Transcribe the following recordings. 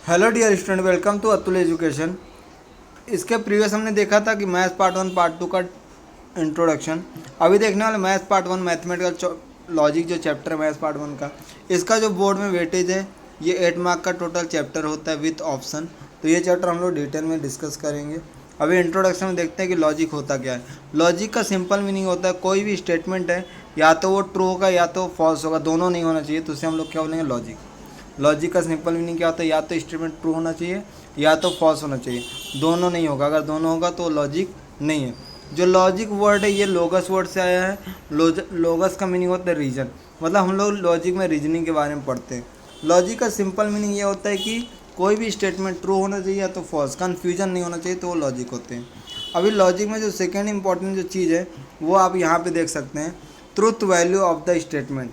Hello dear student, welcome to Atul education. इसके previous हमने देखा था कि मैथ्स पार्ट 1 पार्ट 2 का इंट्रोडक्शन। अभी देखने वाले मैथ्स पार्ट 1 मैथमेटिकल लॉजिक जो चैप्टर है मैथ्स पार्ट 1 का, इसका जो बोर्ड में वेटेज है ये 8 मार्क का टोटल चैप्टर होता है विथ ऑप्शन। तो ये चैप्टर हम लोग डिटेल में डिस्कस करेंगे। अभी इंट्रोडक्शन में देखते हैं कि लॉजिक होता क्या है। लॉजिक का सिंपल मीनिंग होता है कोई भी स्टेटमेंट है या तो वो ट्रू होगा या तो फॉल्स होगा, दोनों नहीं होना चाहिए, तो उसे हम लोग क्या बोलेंगे, लॉजिक। लॉजिक का सिंपल मीनिंग क्या होता है, या तो स्टेटमेंट ट्रू होना चाहिए या तो फॉल्स होना चाहिए, दोनों नहीं होगा। अगर दोनों होगा तो लॉजिक नहीं है। जो लॉजिक वर्ड है ये लोगस वर्ड से आया है। लोगस का मीनिंग होता है रीजन, मतलब हम लोग लॉजिक में रीजनिंग के बारे में पढ़ते हैं। लॉजिक का सिंपल मीनिंग ये होता है कि कोई भी स्टेटमेंट ट्रू होना चाहिए या तो फॉल्स, कन्फ्यूजन नहीं होना चाहिए, तो वो लॉजिक होते हैं। अभी लॉजिक में जो सेकेंड इंपॉर्टेंट जो चीज़ है वो आप यहाँ पे देख सकते हैं, truth value of the statement.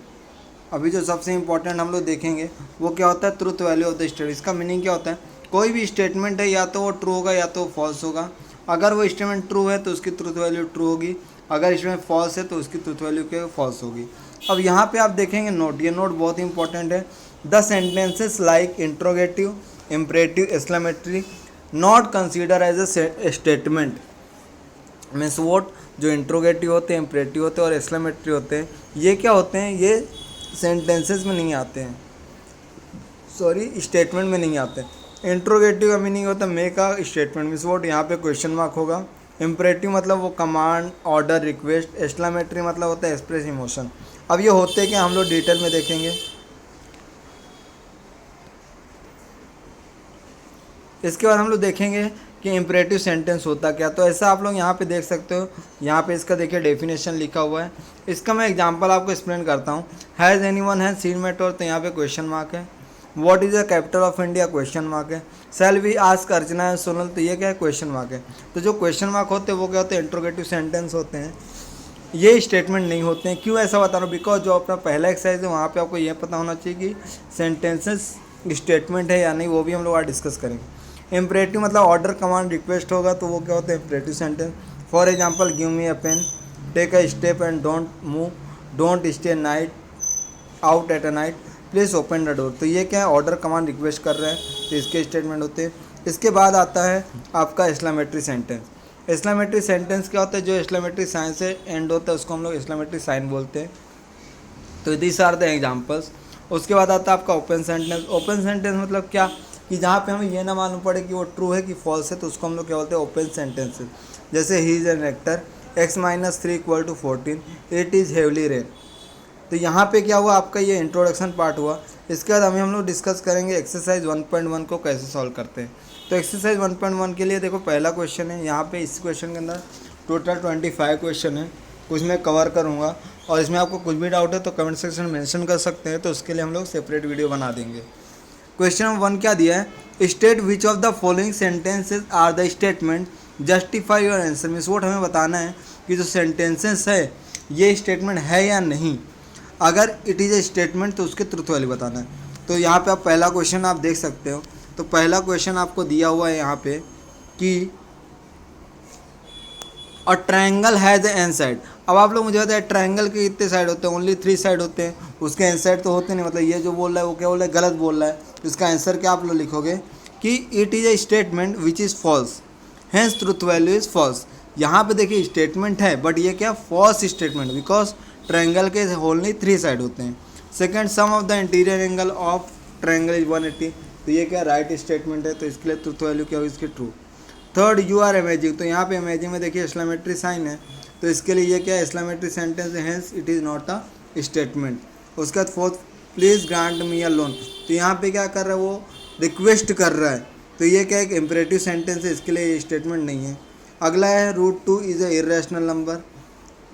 अभी जो सबसे इंपॉर्टेंट हम लोग देखेंगे वो क्या होता है, truth value of the statement. इसका मीनिंग क्या होता है, कोई भी स्टेटमेंट है या तो वो ट्रू होगा या तो फॉल्स होगा। अगर वो स्टेटमेंट ट्रू है तो उसकी ट्रुथ वैल्यू ट्रू होगी, अगर स्टेटमेंट फॉल्स है तो उसकी ट्रुथ वैल्यू क्या फॉल्स होगी। अब यहाँ पे आप देखेंगे नोट, ये नोट बहुत इंपॉर्टेंट है। The sentences like interrogative, imperative, exclamatory not consider as a statement. Means what जो इंट्रोगेटिव होते हैं, इम्परेटिव होते हैं और एक्सक्लेमेटरी होते हैं, ये क्या होते हैं, ये सेंटेंसेस में नहीं आते हैं, सॉरी स्टेटमेंट में नहीं आते हैं। इंट्रोगेटिव का मीनिंग होता है make a statement, means vote यहाँ पे क्वेश्चन मार्क होगा। इम्परेटिव मतलब वो कमांड, ऑर्डर, रिक्वेस्ट। एक्सक्लेमेटरी मतलब होता है एक्सप्रेस इमोशन। अब ये होते क्या हम लोग डिटेल में देखेंगे। इसके बाद हम लोग देखेंगे कि इम्परेटिव सेंटेंस होता क्या। तो ऐसा आप लोग यहाँ पे देख सकते हो, यहाँ पे इसका देखिए डेफिनेशन लिखा हुआ है। इसका मैं एग्जांपल आपको एक्सप्लेन करता हूँ। Has anyone has seen meteor, तो यहाँ पे क्वेश्चन मार्क है। What is the capital of India, question mark है। Shall we ask Archana and Sonal, तो ये क्या है, क्वेश्चन मार्क है। तो जो क्वेश्चन मार्क होते हैं वो क्या होते हैं, इंट्रोगेटिव सेंटेंस होते हैं, ये स्टेटमेंट नहीं होते हैं। क्यों ऐसा बता रहा हूँ, बिकॉज जो अपना पहला एक्सरसाइज है वहाँ पे आपको ये पता होना चाहिए कि सेंटेंसेस स्टेटमेंट है या नहीं, वो भी हम लोग आज डिस्कस करेंगे। इम्परेटिव मतलब ऑर्डर, कमांड, रिक्वेस्ट होगा तो वो क्या होता है, imperative sentence. For example give me a pen, take a step and don't move, don't stay night out at a night, please open the door. तो ये क्या है, ऑर्डर, कमांड, रिक्वेस्ट कर रहे हैं, तो इसके स्टेटमेंट होते हैं। इसके बाद आता है आपका एक्सक्लेमेटरी सेंटेंस। एक्सक्लेमेटरी सेंटेंस क्या होता है, जो एक्सक्लेमेटरी साइन से एंड होता है उसको हम लोग एक्सक्लेमेटरी साइन बोलते हैं। तो दिस आर द एग्जाम्पल्स। उसके बाद आता है आपका ओपन सेंटेंस। ओपन सेंटेंस मतलब क्या, कि जहाँ पे हमें ये ना मालूम पड़े कि वो ट्रू है कि फॉल्स है, तो उसको हम लोग क्या बोलते हैं, ओपन सेंटेंसेस। जैसे he is an actor, x-3 = 14, it is heavily rain. तो यहाँ पे क्या हुआ, आपका ये इंट्रोडक्शन पार्ट हुआ। इसके बाद हम लोग डिस्कस करेंगे एक्सरसाइज 1.1 को कैसे सॉल्व करते हैं। तो एक्सरसाइज 1.1 के लिए देखो पहला क्वेश्चन है, यहाँ पे इस क्वेश्चन के अंदर टोटल 25 क्वेश्चन है, कुछ मैं कवर करूँगा। और इसमें आपको कुछ भी डाउट है तो कमेंट सेक्शन में मेंशन कर सकते हैं, तो उसके लिए हम लोग सेपरेट वीडियो बना देंगे। क्वेश्चन नंबर 1 क्या दिया है, state which of the following sentences are the statement justify your answer. Means what हमें बताना है कि जो सेंटेंसेस है ये स्टेटमेंट है या नहीं। अगर इट इज़ ए स्टेटमेंट तो उसके ट्रुथ वैल्यू बताना है। तो यहाँ पे आप पहला क्वेश्चन आप देख सकते हो। तो पहला क्वेश्चन आपको दिया हुआ है यहाँ पे कि और ट्रायंगल हैज़ एन साइड। अब आप लोग मुझे बताए ट्रायंगल के कितने साइड होते हैं, ओनली 3 साइड होते हैं, उसके एन साइड तो होते नहीं। मतलब ये जो बोल रहा है वो क्या बोल रहा है, गलत बोल रहा है। तो इसका आंसर क्या आप लोग लिखोगे कि it is a statement which is false, hence truth value is false. यहाँ पे देखिए स्टेटमेंट है बट ये क्या, फॉल्स स्टेटमेंट, बिकॉज ट्रायंगल के ओनली 3 साइड होते हैं। Second, sum of the interior angle of triangle is 180, तो ये क्या राइट स्टेटमेंट है, तो इसके लिए ट्रुथ वैल्यू क्या होगी, इसकी true. Third, you are amazing, तो यहाँ पे अमेजिंग में देखिए एक्सक्लेमेटरी साइन है, तो इसके लिए ये क्या है, एक्सक्लेमेटरी सेंटेंस है, hence it is not a statement. उसके बाद fourth, please grant me a loan, तो यहाँ पे क्या कर रहा है, वो रिक्वेस्ट कर रहा है, तो ये क्या एक इम्परेटिव सेंटेंस है, इसके लिए ये स्टेटमेंट नहीं है। अगला है √2 इज़ ए इरेशनल नंबर।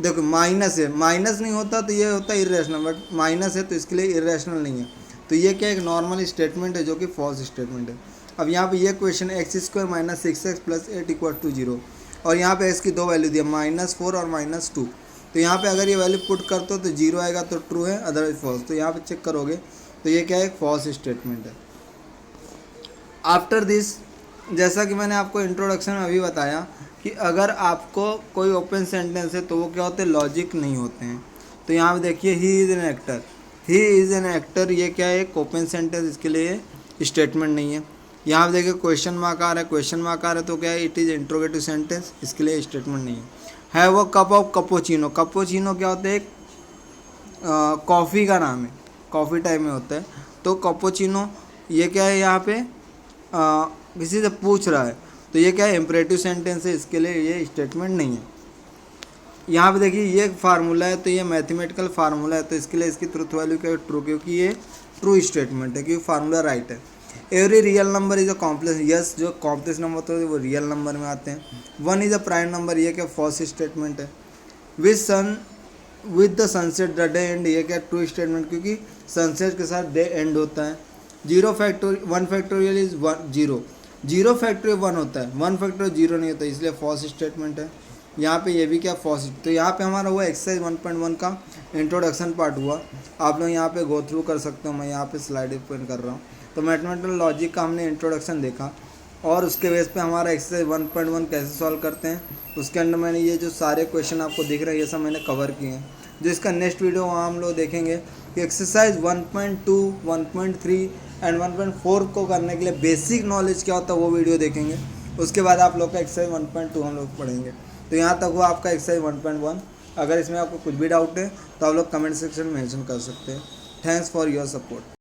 देखो माइनस है, माइनस नहीं होता तो ये होता है इरेशनल, बट माइनस है तो इसके लिए इरेशनल नहीं है। तो ये क्या एक नॉर्मल स्टेटमेंट है जो कि फॉल्स स्टेटमेंट है। अब यहाँ पे ये क्वेश्चन है x² - 6x + 8 = 0, और यहाँ पे x की 2 वैल्यू दी है, -4 और -2। तो यहाँ पे अगर ये वैल्यू पुट करते हो तो 0 आएगा तो ट्रू है, अदरवाइज फॉल्स। तो यहाँ पे चेक करोगे तो ये क्या है, एक फॉल्स स्टेटमेंट है। आफ्टर दिस, जैसा कि मैंने आपको इंट्रोडक्शन में अभी बताया कि अगर आपको कोई ओपन सेंटेंस है तो वो क्या होते हैं, लॉजिक नहीं होते हैं। तो यहाँ पे देखिए he is an actor, he is an actor, ये क्या है, एक ओपन सेंटेंस, इसके लिए स्टेटमेंट नहीं है। यहाँ पे देखिए क्वेश्चन मार्क आ रहा है, क्वेश्चन मार्क आ रहा है तो क्या है, इट इज़ इंट्रोगेटिव सेंटेंस, इसके लिए स्टेटमेंट नहीं है वो कप ऑफ कपोचिनो। कपोचिनो क्या होता है, एक कॉफ़ी का नाम है, कॉफ़ी टाइप में होता है। तो कपोचिनो ये क्या है, यहाँ पे किसी से पूछ रहा है, तो ये क्या है, इम्परेटिव सेंटेंस है, इसके लिए ये स्टेटमेंट नहीं है। यहाँ पे देखिए ये फार्मूला है, तो ये मैथमेटिकल फार्मूला है, तो इसके लिए इसकी ट्रूथ वैल्यू क्या है, ट्रू, क्योंकि ये ट्रू स्टेटमेंट है, क्योंकि फार्मूला राइट है। Every real number is a complex, yes जो कॉम्प्लेक्स नंबर होते हैं वो रियल नंबर में आते हैं। One is a prime number, ये क्या फॉल्स स्टेटमेंट है। With the sunset the day and, ये क्या ट्रू स्टेटमेंट, क्योंकि सनसेट के साथ डे एंड होता है। Zero factorial, one factorial is one, zero, zero factorial one होता है, वन फैक्टोरियल जीरो नहीं होता, इसलिए फॉल्स स्टेटमेंट है। यहाँ पे ये भी क्या फॉल्स। तो यहाँ पे हमारा हुआ एक्सरसाइज 1.1 का इंट्रोडक्शन पार्ट हुआ, आप लोग यहाँ पे गो थ्रू कर सकते हो, मैं यहाँ पे स्लाइड ओपन कर रहा हूँ। तो मैथमेटिकल लॉजिक का हमने इंट्रोडक्शन देखा, और उसके बेस पे हमारा एक्सरसाइज 1.1 कैसे सॉल्व करते हैं, उसके अंदर मैंने ये जो सारे क्वेश्चन आपको दिख रहे हैं ये सब मैंने कवर किए हैं। जो इसका नेक्स्ट वीडियो वहाँ हम लोग देखेंगे कि एक्सरसाइज 1.2, 1.3 एंड 1.4 को करने के लिए बेसिक नॉलेज क्या होता है वो वीडियो देखेंगे। उसके बाद आप लोग का एक्सरसाइज 1.2 हम लोग पढ़ेंगे। तो यहाँ तक हुआ आपका एक्सरसाइज 1.1। अगर इसमें आपको कुछ भी डाउट है तो आप लोग कमेंट सेक्शन में मेंशन कर सकते हैं। Thanks for your support.